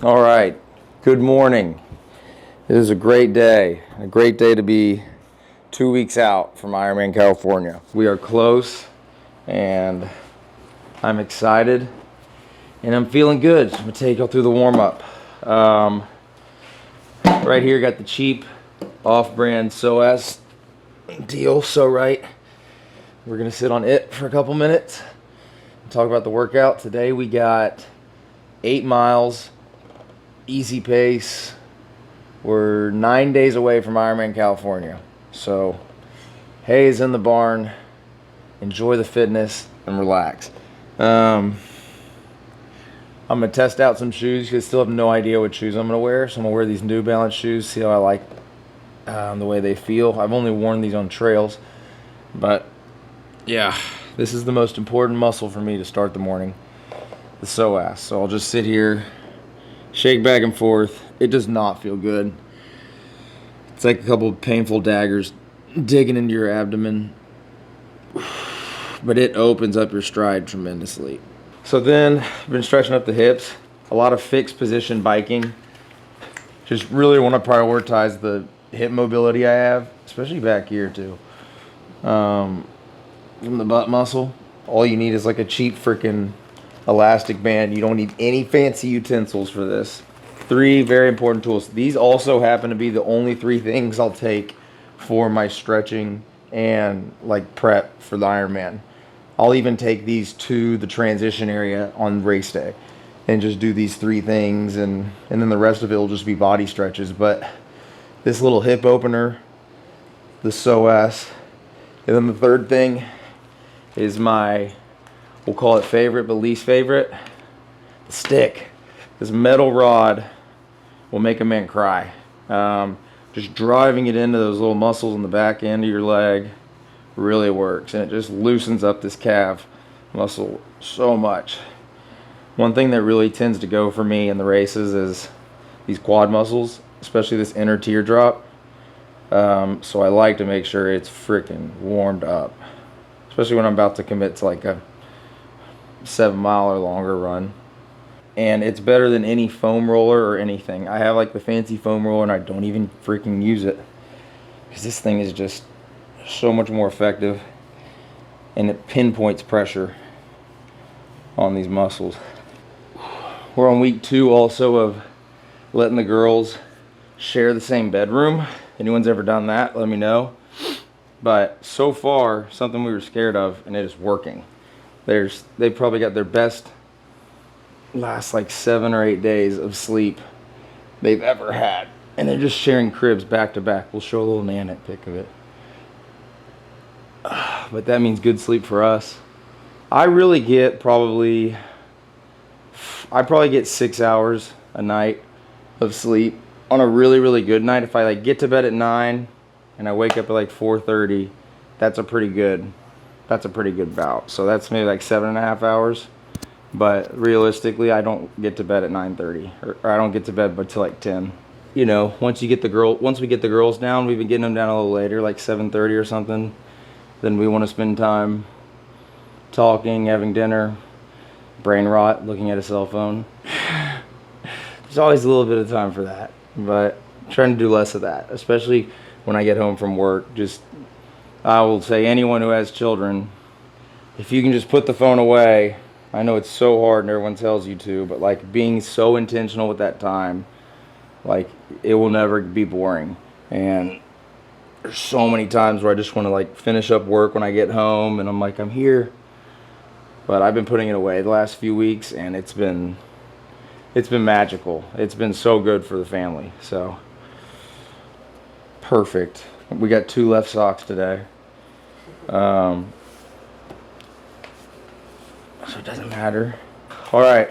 All right, good morning. It is a great day to be 2 weeks out from Ironman California. We are close and I'm excited and I'm feeling good. I'm gonna take y'all through the warm-up. Right here, got the cheap off-brand SOAS deal, So Right. We're gonna sit on it for a couple minutes and talk about the workout. Today we got 8 miles, easy pace. We're 9 days away from Ironman California. So hay is in the barn. Enjoy the fitness and relax. I'm gonna test out some shoes. You still have no idea what shoes I'm gonna wear. So I'm gonna wear these New Balance shoes, see how I like the way they feel. I've only worn these on trails, but yeah, this is the most important muscle for me to start the morning, the psoas. So I'll just sit here, shake back and forth. It does not feel good. It's like a couple of painful daggers digging into your abdomen, but it opens up your stride tremendously. So then I've been stretching up the hips, a lot of fixed position biking. Just really want to prioritize the hip mobility I have, especially back here too. From the butt muscle, all you need is like a cheap freaking elastic band. You don't need any fancy utensils for this. 3 very important tools. These also happen to be the only 3 things I'll take for my stretching and like prep for the Ironman. I'll even take these to the transition area on race day and just do these 3 things, and then the rest of it will just be body stretches. But this little hip opener, the psoas, and then the third thing is my, we'll call it favorite but least favorite, the stick. This metal rod will make a man cry. Just driving it into those little muscles in the back end of your leg really works, and it just loosens up this calf muscle so much. One thing that really tends to go for me in the races is these quad muscles, especially this inner teardrop. So I like to make sure it's freaking warmed up, especially when I'm about to commit to like a 7 mile or longer run. And it's better than any foam roller or anything. I have like the fancy foam roller and I don't even freaking use it, because this thing is just so much more effective and it pinpoints pressure on these muscles. We're on week 2 also of letting the girls share the same bedroom. Anyone's ever done that, let me know. But so far, something we were scared of, and it is working. They probably got their best last like 7 or 8 days of sleep they've ever had, and they're just sharing cribs back to back. We'll show a little Nanette pic of it, but that means good sleep for us. I probably get 6 hours a night of sleep on a really good night. If I like get to bed at 9 and I wake up at like 4:30, that's a pretty good bout. So that's maybe like 7.5 hours. But realistically, I don't get to bed at 9:30, or I don't get to bed until like 10. You know, once we get the girls down, we've been getting them down a little later, like 7:30 or something. Then we want to spend time talking, having dinner, brain rot, looking at a cell phone. There's always a little bit of time for that, but I'm trying to do less of that, especially when I get home from work. I will say, anyone who has children, if you can just put the phone away. I know it's so hard and everyone tells you to, but like being so intentional with that time, like it will never be boring. And there's so many times where I just want to like finish up work when I get home and I'm like, I'm here. But I've been putting it away the last few weeks, and it's been magical. It's been so good for the family. So perfect. We got 2 left socks today. So it doesn't matter. All right.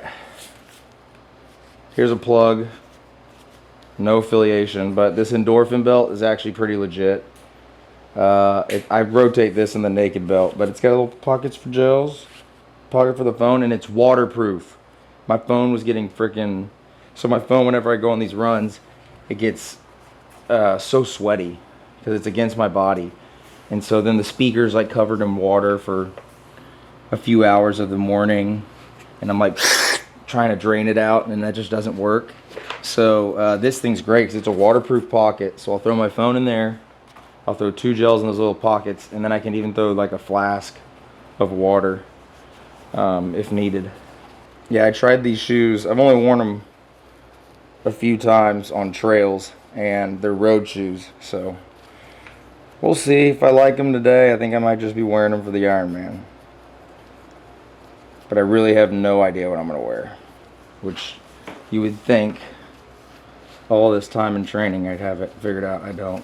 Here's a plug. No affiliation, but this endorphin belt is actually pretty legit. I rotate this in the naked belt, but it's got little pockets for gels, pocket for the phone, and it's waterproof. My phone was getting freaking... So my phone, whenever I go on these runs, it gets so sweaty because it's against my body. And so then the speaker's like covered in water for a few hours of the morning, and I'm like trying to drain it out, and that just doesn't work. So this thing's great because it's a waterproof pocket. So I'll throw my phone in there, I'll throw 2 gels in those little pockets, and then I can even throw like a flask of water if needed. Yeah, I tried these shoes. I've only worn them a few times on trails, and they're road shoes, so we'll see if I like them today. I think I might just be wearing them for the Ironman, but I really have no idea what I'm gonna wear, which you would think all this time in training I'd have it figured out. I don't.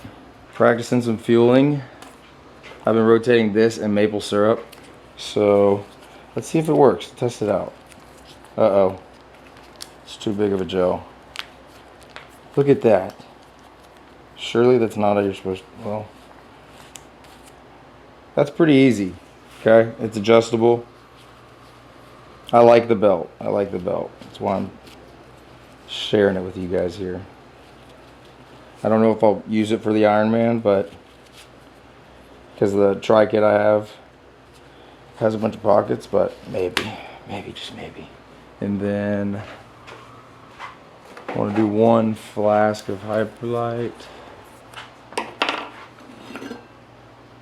Practicing some fueling. I've been rotating this and maple syrup, so let's see if it works. Test it out. Uh-oh, it's too big of a gel. Look at that. Surely that's not how you're supposed to... Well, that's pretty easy. Okay, it's adjustable. I like the belt. I like the belt. That's why I'm sharing it with you guys here. I don't know if I'll use it for the Ironman, but because the tri-kit I have has a bunch of pockets, but maybe, just maybe. And then I want to do 1 flask of Hyperlight.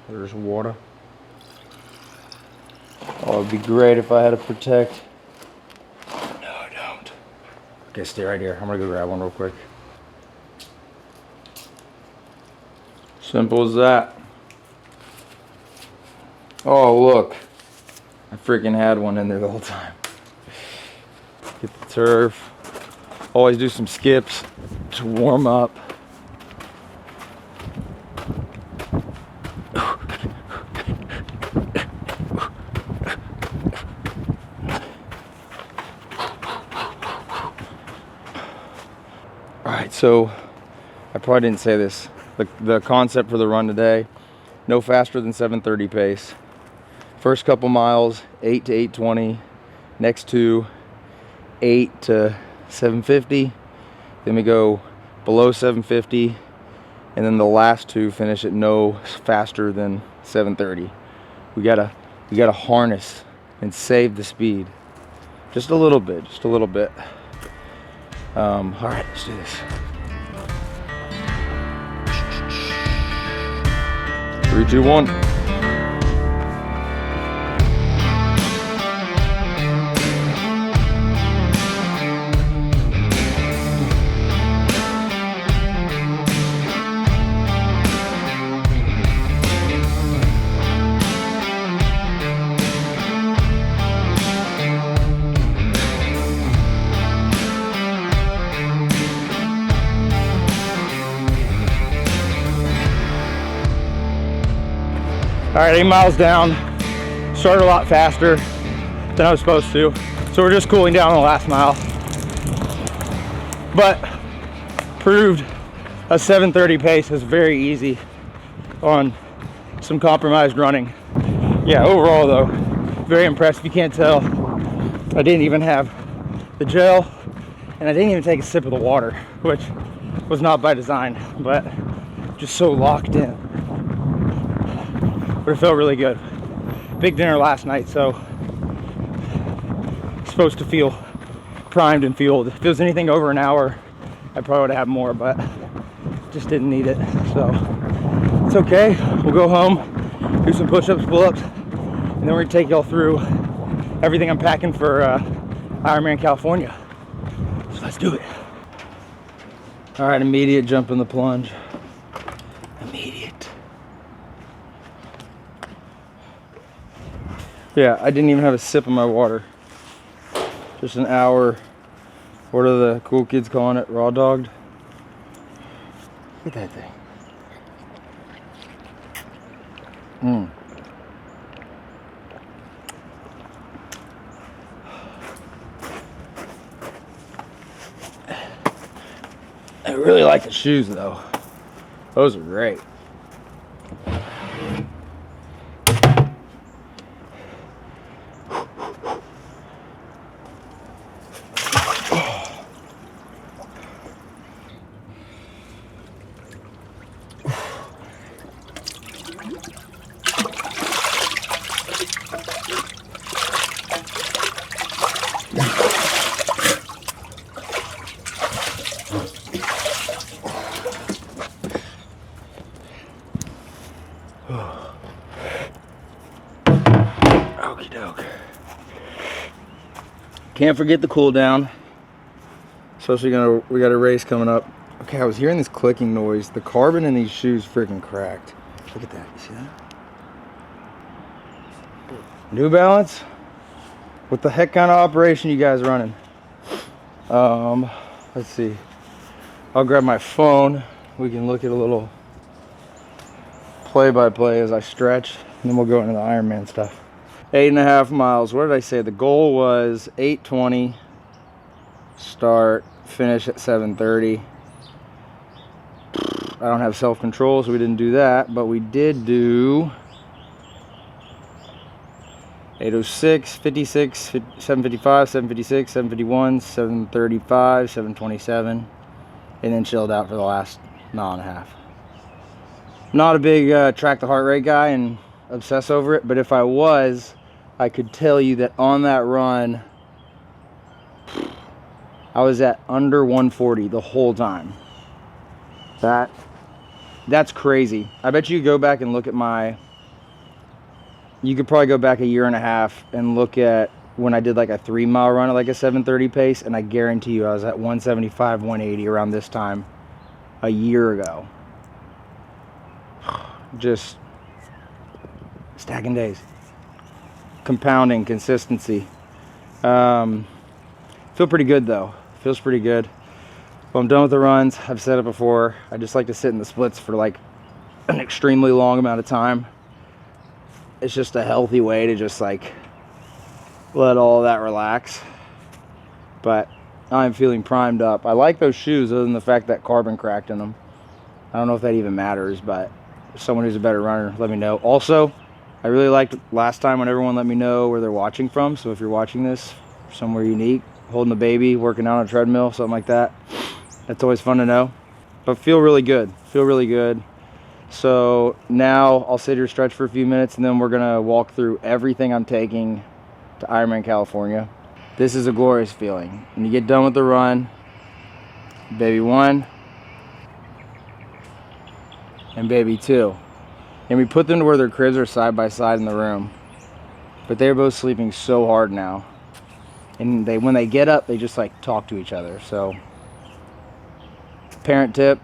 There's water. Oh, it'd be great if I had a Protect. No, I don't. Okay, stay right here. I'm gonna go grab one real quick. Simple as that. Oh, look. I freaking had one in there the whole time. Get the turf. Always do some skips to warm up. Alright, so I probably didn't say this. The concept for the run today, no faster than 7:30 pace. First couple miles, 8 to 8:20. Next 2, 8 to 7:50. Then we go below 7:50. And then the last 2 finish at no faster than 7:30. We gotta harness and save the speed. Just a little bit, just a little bit. All right, let's do this. 3, 2, 1. All right, 8 miles down. Started a lot faster than I was supposed to. So we're just cooling down on the last mile. But proved a 7:30 pace is very easy on some compromised running. Yeah, overall though, very impressed. If you can't tell, I didn't even have the gel and I didn't even take a sip of the water, which was not by design, but just so locked in. But it felt really good. Big dinner last night, so supposed to feel primed and fueled. If it was anything over an hour, I probably would have more, but just didn't need it. So it's okay. We'll go home, do some push-ups, pull-ups, and then we're gonna take y'all through everything I'm packing for Ironman California. So let's do it. All right, immediate jump in the plunge. Immediate. Yeah, I didn't even have a sip of my water. Just an hour. What are the cool kids calling it? Raw dogged? Look at that thing. I really like the shoes though. Those are great. Okie doke. Can't forget the cool down. Especially we got a race coming up. Okay, I was hearing this clicking noise. The carbon in these shoes freaking cracked. Look at that. You see that? New Balance? What the heck kind of operation you guys running? Let's see. I'll grab my phone. We can look at a little play-by-play as I stretch, and then we'll go into the Ironman stuff. 8.5 miles. What did I say? The goal was 8:20 start, finish at 7:30. I don't have self-control, so we didn't do that, but we did do 8:06, 56, 7:55, 7:56, 7:51, 7:35, 7:27, and then chilled out for the last mile and a half. Not a big track the heart rate guy and obsess over it, but if I was, I could tell you that on that run, I was at under 140 the whole time. That's crazy. I bet you go back and look at you could probably go back a year and a half and look at when I did like a 3-mile run at like a 7:30 pace, and I guarantee you I was at 175, 180 around this time a year ago. Just stacking days. Compounding, consistency. Feel pretty good though. Feels pretty good. Well, I'm done with the runs. I've said it before. I just like to sit in the splits for like an extremely long amount of time. It's just a healthy way to just like let all that relax. But I'm feeling primed up. I like those shoes other than the fact that carbon cracked in them. I don't know if that even matters, but someone who's a better runner, let me know. Also, I really liked last time when everyone let me know where they're watching from. So if you're watching this somewhere unique, holding the baby, working out on a treadmill, something like that, that's always fun to know. But feel really good. Feel really good. So now I'll sit here, stretch for a few minutes, and then we're gonna walk through everything I'm taking to Ironman California. This is a glorious feeling. When you get done with the run, baby 1 and baby 2. And we put them to where their cribs are side by side in the room. But they're both sleeping so hard now. And when they get up, they just like talk to each other. So, parent tip,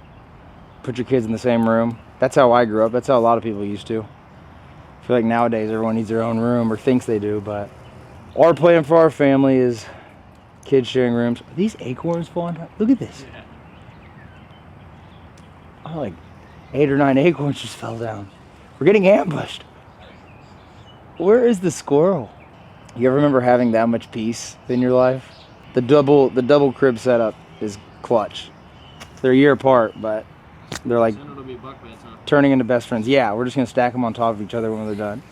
put your kids in the same room. That's how I grew up. That's how a lot of people used to. I feel like nowadays everyone needs their own room or thinks they do, but our plan for our family is kids sharing rooms. Are these acorns falling down? Look at this. Oh, like 8 or 9 acorns just fell down. We're getting ambushed. Where is the squirrel? You ever remember having that much peace in your life? The double crib setup is clutch. They're a year apart, but they're like turning into best friends. Yeah, we're just gonna stack them on top of each other when they're done.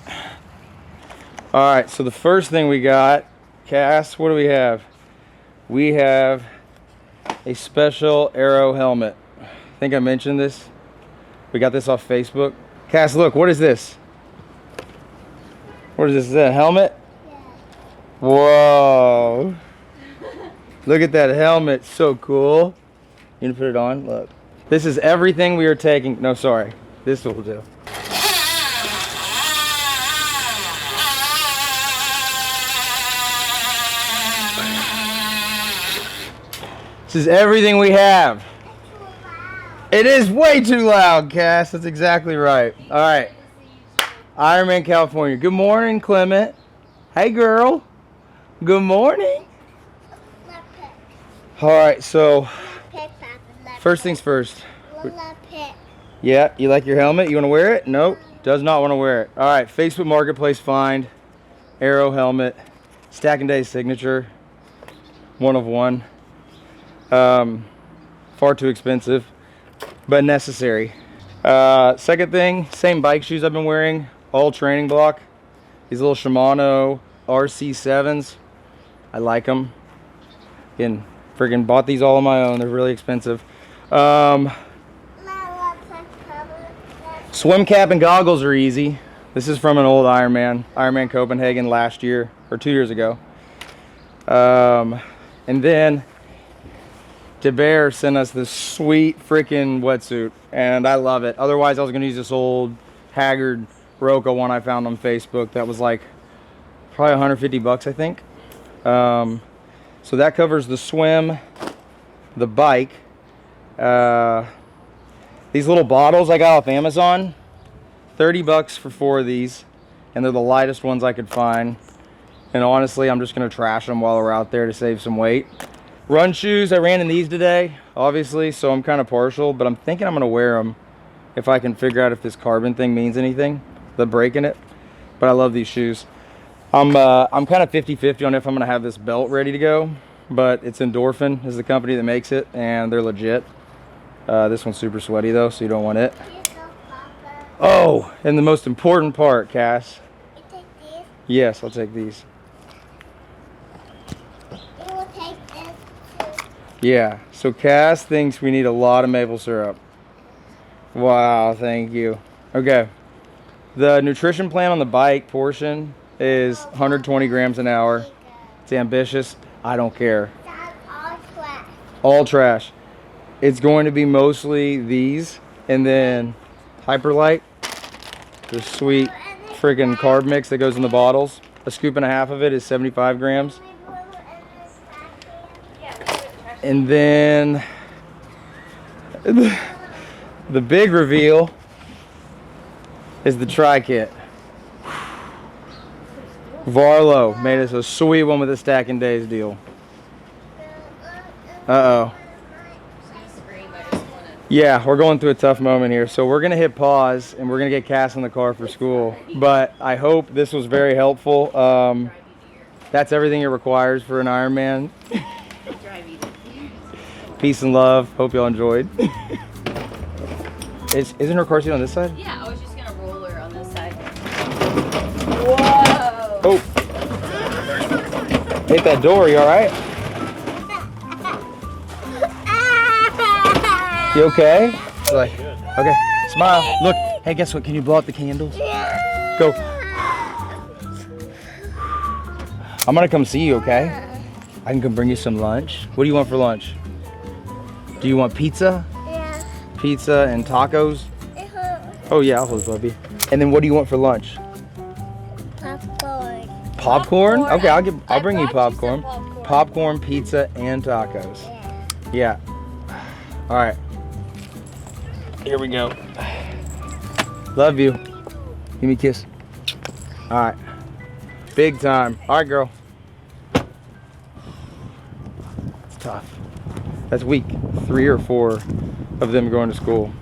All right, so the first thing we got, Cass, what do we have? We have a special Aero helmet. I think I mentioned this. We got this off Facebook. Cass, look, what is this? What is this? Is that a helmet? Yeah. Whoa. Look at that helmet. So cool. You gonna put it on? Look. This is everything we are taking. No, sorry. This will do. This is everything we have. It is way too loud, Cass. That's exactly right. All right. Ironman California. Good morning, Clement. Hey, girl. Good morning. All right, so first things first. Yeah, you like your helmet? You want to wear it? Nope, does not want to wear it. All right, Facebook Marketplace find, Arrow helmet, Stacking Days signature, one of one. Far too expensive, but necessary. Second thing, same bike shoes I've been wearing, all training block. These little Shimano RC7s. I like them. Again, friggin' bought these all on my own. They're really expensive. Swim cap and goggles are easy. This is from an old Ironman Copenhagen last year or 2 years ago. And then DeBear sent us this sweet freaking wetsuit, and I love it. Otherwise, I was gonna use this old Haggard Roca one I found on Facebook that was like probably 150 bucks, I think. So that covers the swim, the bike. These little bottles I got off Amazon, 30 bucks for 4 of these, and they're the lightest ones I could find. And honestly, I'm just gonna trash them while we're out there to save some weight. Run shoes, I ran in these today, obviously, so I'm kind of partial, but I'm thinking I'm gonna wear them if I can figure out if this carbon thing means anything, the break in it. But I love these shoes. I'm kind of 50-50 on if I'm gonna have this belt ready to go, but it's Endorphin is the company that makes it, and they're legit. This one's super sweaty though, so you don't want it. Oh, and the most important part, Cass. You take these? Yes, I'll take these. You will take this too. Yeah, so Cass thinks we need a lot of maple syrup. Wow, thank you. Okay, the nutrition plan on the bike portion is 120 grams an hour. It's ambitious. I don't care. That's all trash. All trash. It's going to be mostly these, and then Hyperlight, the sweet friggin' carb mix that goes in the bottles. A scoop and a half of it is 75 grams. And then the big reveal is the tri-kit. Varlo made us a sweet one with a Stacking Days deal. Uh-oh. Yeah, we're going through a tough moment here. So we're going to hit pause, and we're going to get Cass in the car for school. But I hope this was very helpful. That's everything it requires for an Ironman. Peace and love. Hope y'all enjoyed. Isn't her car seat on this side? Yeah, I was just gonna roll her on this side. Whoa! Oh. Hit that door, you alright? You okay? Like, okay, smile. Look, hey, guess what? Can you blow out the candles? Go. I'm gonna come see you, okay? I can come bring you some lunch. What do you want for lunch? Do you want pizza? Yeah. Pizza and tacos? Oh yeah, I'll hold Bubby. And then what do you want for lunch? Popcorn. Popcorn? Okay, I'll bring you brought you some popcorn. Popcorn, pizza, and tacos. Yeah. All right. Here we go. Love you. Give me a kiss. All right. Big time. All right, girl. It's tough. That's week 3 or 4 of them going to school.